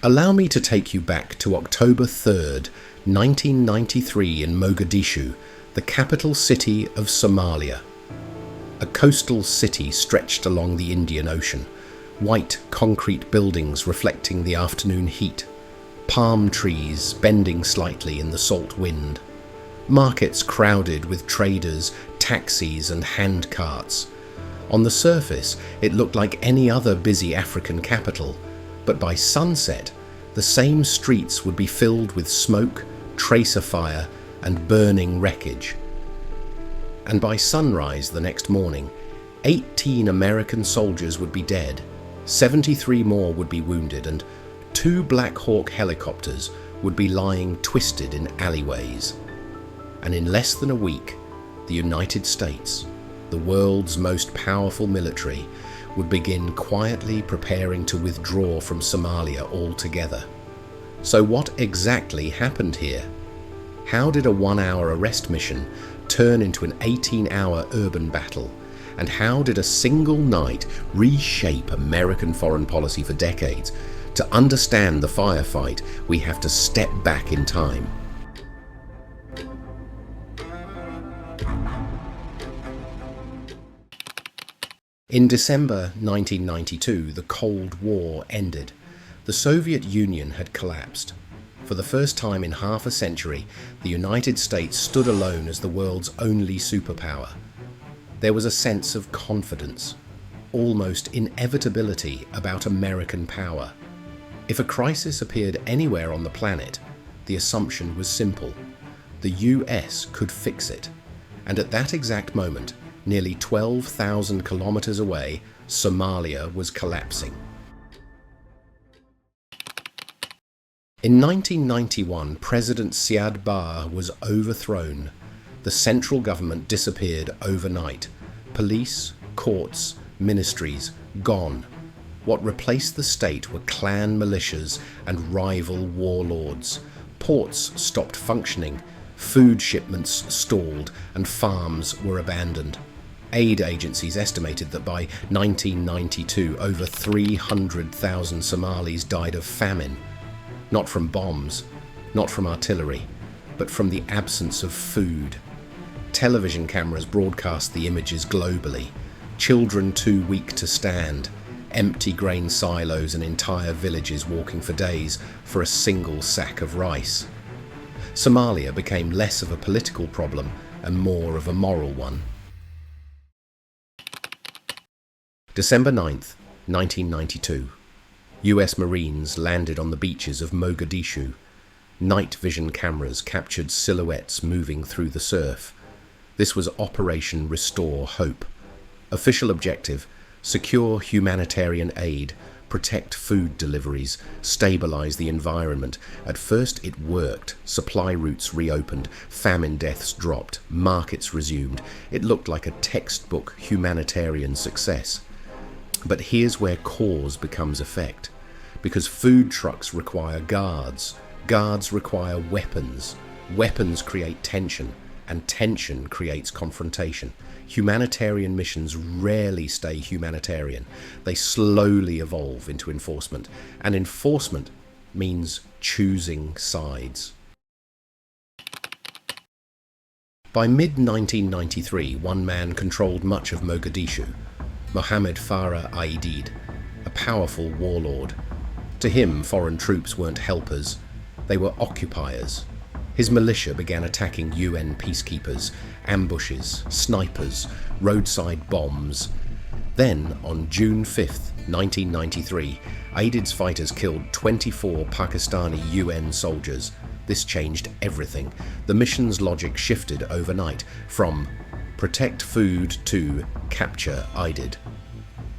Allow me to take you back to October 3rd, 1993 in Mogadishu, the capital city of Somalia. A coastal city stretched along the Indian Ocean, white concrete buildings reflecting the afternoon heat, palm trees bending slightly in the salt wind, markets crowded with traders, taxis and hand carts. On the surface, it looked like any other busy African capital, but by sunset, the same streets would be filled with smoke, tracer fire, and burning wreckage. And by sunrise the next morning, 18 American soldiers would be dead, 73 more would be wounded, and 2 Black Hawk helicopters would be lying twisted in alleyways. And in less than a week, the United States, the world's most powerful military, would begin quietly preparing to withdraw from Somalia altogether. So what exactly happened here? How did a 1-hour arrest mission turn into an 18-hour urban battle? And how did a single night reshape American foreign policy for decades? To understand the firefight, we have to step back in time. In December 1992, the Cold War ended. The Soviet Union had collapsed. For the first time in half a century, the United States stood alone as the world's only superpower. There was a sense of confidence, almost inevitability about American power. If a crisis appeared anywhere on the planet, the assumption was simple: the US could fix it. And at that exact moment, nearly 12,000 kilometers away, Somalia was collapsing. In 1991, President Siad Barre was overthrown. The central government disappeared overnight. Police, courts, ministries, gone. What replaced the state were clan militias and rival warlords. Ports stopped functioning, food shipments stalled, and farms were abandoned. Aid agencies estimated that by 1992, over 300,000 Somalis died of famine. Not from bombs, not from artillery, but from the absence of food. Television cameras broadcast the images globally. Children too weak to stand, empty grain silos and entire villages walking for days for a single sack of rice. Somalia became less of a political problem and more of a moral one. December 9th, 1992. US Marines landed on the beaches of Mogadishu. Night vision cameras captured silhouettes moving through the surf. This was Operation Restore Hope. Official objective: secure humanitarian aid, protect food deliveries, stabilize the environment. At first it worked. Supply routes reopened, famine deaths dropped, markets resumed. It looked like a textbook humanitarian success. But here's where cause becomes effect. Because food trucks require guards, guards require weapons, weapons create tension, and tension creates confrontation. Humanitarian missions rarely stay humanitarian. They slowly evolve into enforcement, and enforcement means choosing sides. By mid-1993, one man controlled much of Mogadishu: Mohammed Farah Aidid, a powerful warlord. To him, foreign troops weren't helpers, they were occupiers. His militia began attacking UN peacekeepers, ambushes, snipers, roadside bombs. Then, on June 5th, 1993, Aidid's fighters killed 24 Pakistani UN soldiers. This changed everything. The mission's logic shifted overnight from protect food to capture Aidid.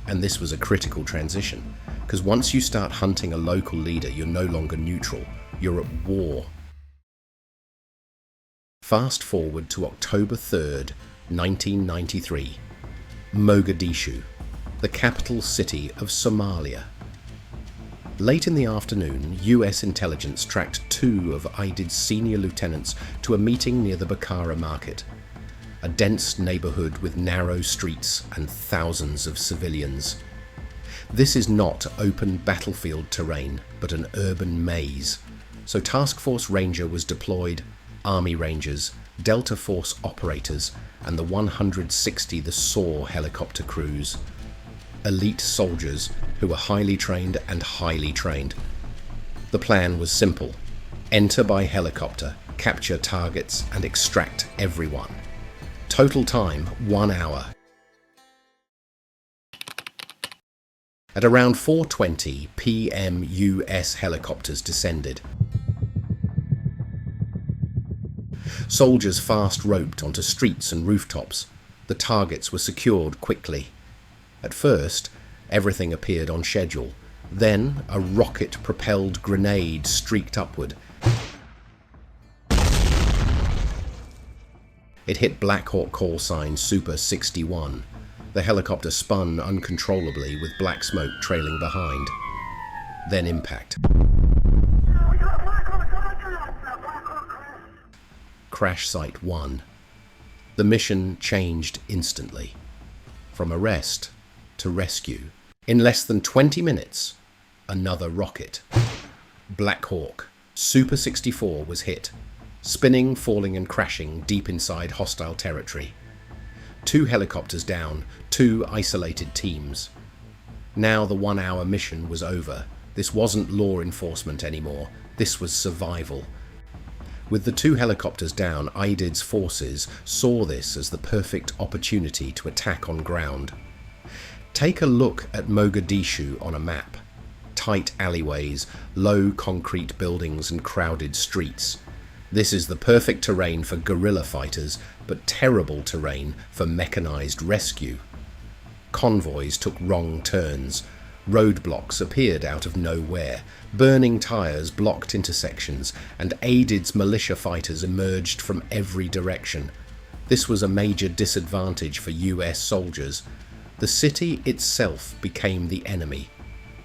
And this was a critical transition, because once you start hunting a local leader, you're no longer neutral, you're at war. Fast forward to October 3rd, 1993. Mogadishu, the capital city of Somalia. Late in the afternoon, US intelligence tracked 2 of Aidid's senior lieutenants to a meeting near the Bakara market, a dense neighborhood with narrow streets and thousands of civilians. This is not open battlefield terrain, but an urban maze. So Task Force Ranger was deployed, Army Rangers, Delta Force operators, and the 160 the SAW helicopter crews. Elite soldiers who were highly trained and highly trained. The plan was simple. Enter by helicopter, capture targets, and extract everyone. Total time, 1 hour. At around 4:20 p.m. US helicopters descended. Soldiers fast roped onto streets and rooftops. The targets were secured quickly. At first, everything appeared on schedule. Then, a rocket-propelled grenade streaked upward. It hit Black Hawk call sign Super 61. The helicopter spun uncontrollably with black smoke trailing behind. Then impact. Crash Site 1. The mission changed instantly. From arrest to rescue. In less than 20 minutes, another rocket. Black Hawk, Super 64 was hit, spinning, falling and crashing deep inside hostile territory. 2 helicopters down, 2 isolated teams. Now the 1 hour mission was over. This wasn't law enforcement anymore. This was survival. With the 2 helicopters down, IDID's forces saw this as the perfect opportunity to attack on ground. Take a look at Mogadishu on a map. Tight alleyways, low concrete buildings and crowded streets. This is the perfect terrain for guerrilla fighters, but terrible terrain for mechanized rescue. Convoys took wrong turns. Roadblocks appeared out of nowhere. Burning tires blocked intersections, and IDID's militia fighters emerged from every direction. This was a major disadvantage for US soldiers. The city itself became the enemy.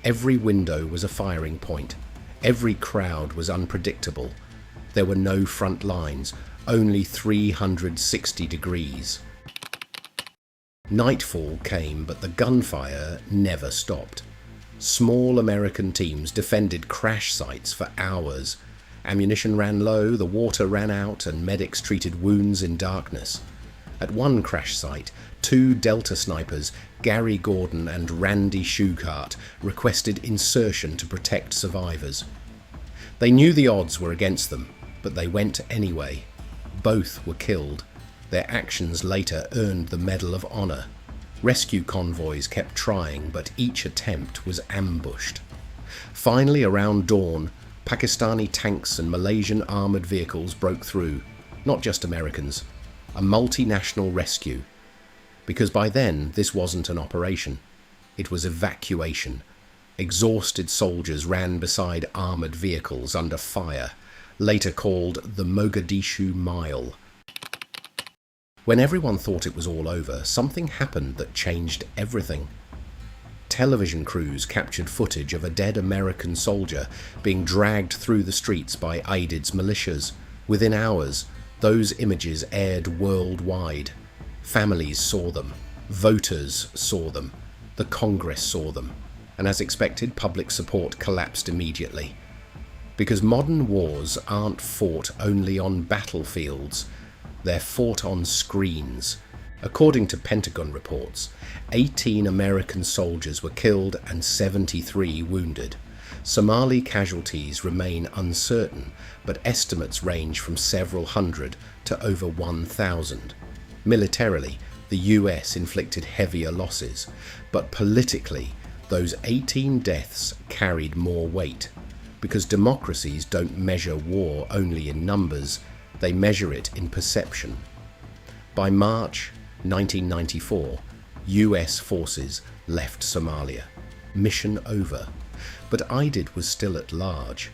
Every window was a firing point. Every crowd was unpredictable. There were no front lines, only 360 degrees. Nightfall came, but the gunfire never stopped. Small American teams defended crash sites for hours. Ammunition ran low, the water ran out, and medics treated wounds in darkness. At one crash site, 2 Delta snipers, Gary Gordon and Randy Shugart, requested insertion to protect survivors. They knew the odds were against them, but they went anyway. Both were killed. Their actions later earned the Medal of Honor. Rescue convoys kept trying, but each attempt was ambushed. Finally, around dawn, Pakistani tanks and Malaysian armoured vehicles broke through. Not just Americans. A multinational rescue. Because by then, this wasn't an operation. It was evacuation. Exhausted soldiers ran beside armoured vehicles under fire, later called the Mogadishu Mile. When everyone thought it was all over, something happened that changed everything. Television crews captured footage of a dead American soldier being dragged through the streets by IDID's militias. Within hours, those images aired worldwide. Families saw them. Voters saw them. The Congress saw them. And as expected, public support collapsed immediately. Because modern wars aren't fought only on battlefields, they're fought on screens. According to Pentagon reports, 18 American soldiers were killed and 73 wounded. Somali casualties remain uncertain, but estimates range from several hundred to over 1,000. Militarily, the US inflicted heavier losses, but politically, those 18 deaths carried more weight. Because democracies don't measure war only in numbers, they measure it in perception. By March 1994, US forces left Somalia. Mission over. But IDID was still at large.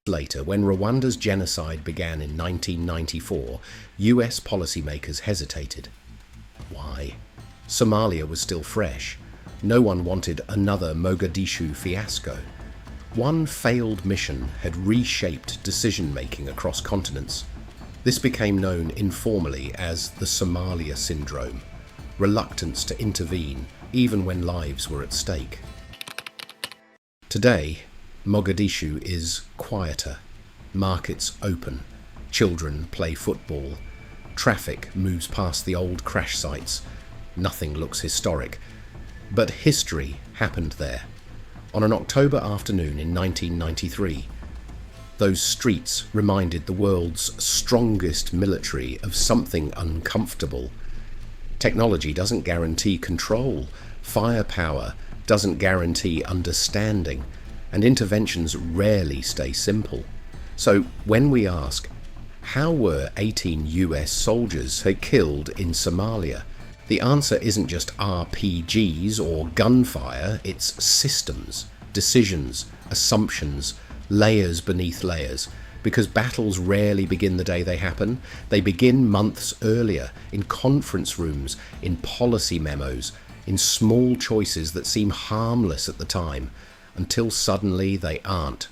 Later, when Rwanda's genocide began in 1994, US policymakers hesitated. Why? Somalia was still fresh. No one wanted another Mogadishu fiasco. One failed mission had reshaped decision-making across continents. This became known informally as the Somalia syndrome. reluctance to intervene even when lives were at stake. Today, Mogadishu is quieter. Markets open, children play football, traffic moves past the old crash sites. Nothing looks historic. But history happened there. On an October afternoon in 1993, those streets reminded the world's strongest military of something uncomfortable. Technology doesn't guarantee control, firepower doesn't guarantee understanding, and interventions rarely stay simple. So when we ask, how were 18 US soldiers killed in Somalia? The answer isn't just RPGs or gunfire, it's systems, decisions, assumptions, layers beneath layers. Because battles rarely begin the day they happen. They begin months earlier, in conference rooms, in policy memos, in small choices that seem harmless at the time, until suddenly they aren't.